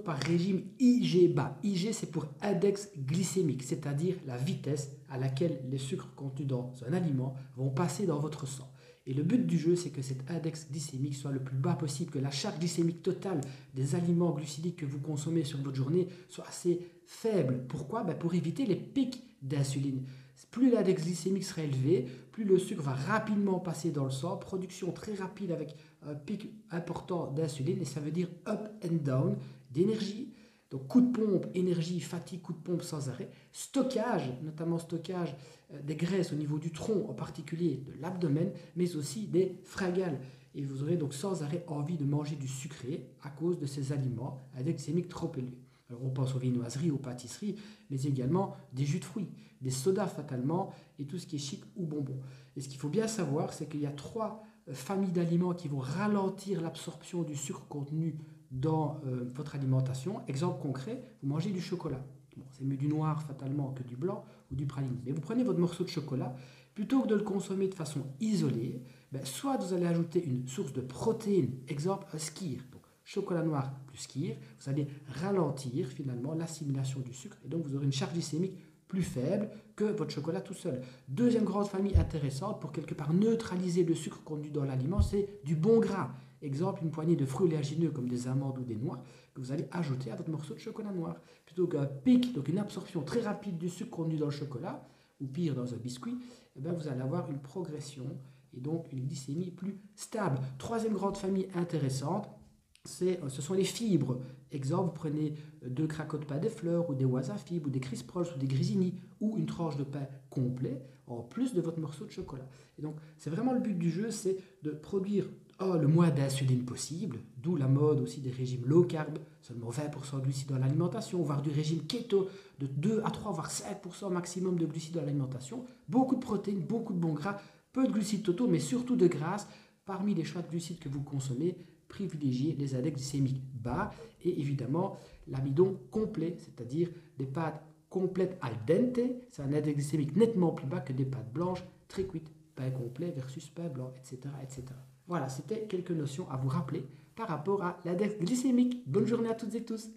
donc par régime IG bas. IG, c'est pour index glycémique, c'est-à-dire la vitesse à laquelle les sucres contenus dans un aliment vont passer dans votre sang. Et le but du jeu, c'est que cet index glycémique soit le plus bas possible, que la charge glycémique totale des aliments glucidiques que vous consommez sur votre journée soit assez faible. Pourquoi? Pour éviter les pics d'insuline. Plus l'index glycémique sera élevé, plus le sucre va rapidement passer dans le sang, production très rapide avec un pic important d'insuline, et ça veut dire up and down d'énergie. Donc coup de pompe, énergie, fatigue, coup de pompe sans arrêt. Stockage, notamment stockage des graisses au niveau du tronc, en particulier de l'abdomen, mais aussi des fringales. Et vous aurez donc sans arrêt envie de manger du sucré à cause de ces aliments à index glycémique trop élevé. Alors on pense aux viennoiseries, aux pâtisseries, mais également des jus de fruits, des sodas fatalement, et tout ce qui est chic ou bonbon. Et ce qu'il faut bien savoir, c'est qu'il y a 3 familles d'aliments qui vont ralentir l'absorption du sucre contenu dans votre alimentation. Exemple concret, vous mangez du chocolat. Bon, c'est mieux du noir fatalement que du blanc ou du praline. Mais vous prenez votre morceau de chocolat, plutôt que de le consommer de façon isolée, soit vous allez ajouter une source de protéines, exemple un skyr. Donc chocolat noir plus skyr, vous allez ralentir finalement l'assimilation du sucre et donc vous aurez une charge glycémique plus faible que votre chocolat tout seul. Deuxième grande famille intéressante pour quelque part neutraliser le sucre contenu dans l'aliment, c'est du bon gras. Exemple, une poignée de fruits oléagineux comme des amandes ou des noix que vous allez ajouter à votre morceau de chocolat noir. Plutôt qu'un pic, donc une absorption très rapide du sucre contenu dans le chocolat, ou pire dans un biscuit, vous allez avoir une progression et donc une glycémie plus stable. Troisième grande famille intéressante, ce sont les fibres. Exemple, vous prenez 2 cracos de pain des fleurs ou des wasafibs ou des Crisp Rolls ou des Grissini ou une tranche de pain complet en plus de votre morceau de chocolat. Et donc, c'est vraiment le but du jeu, c'est de produire le moins d'insuline possible, d'où la mode aussi des régimes low carb, seulement 20% de glucides dans l'alimentation, voire du régime keto de 2 à 3 voire 5% maximum de glucides dans l'alimentation, beaucoup de protéines, beaucoup de bons gras, peu de glucides totaux, mais surtout de graisse. Parmi les choix de glucides que vous consommez, privilégiez les index glycémiques bas et évidemment l'amidon complet, c'est-à-dire des pâtes complètes al dente, c'est un index glycémique nettement plus bas que des pâtes blanches très cuites, pain complet versus pain blanc, etc., etc. Voilà, c'était quelques notions à vous rappeler par rapport à l'index glycémique. Bonne journée à toutes et tous.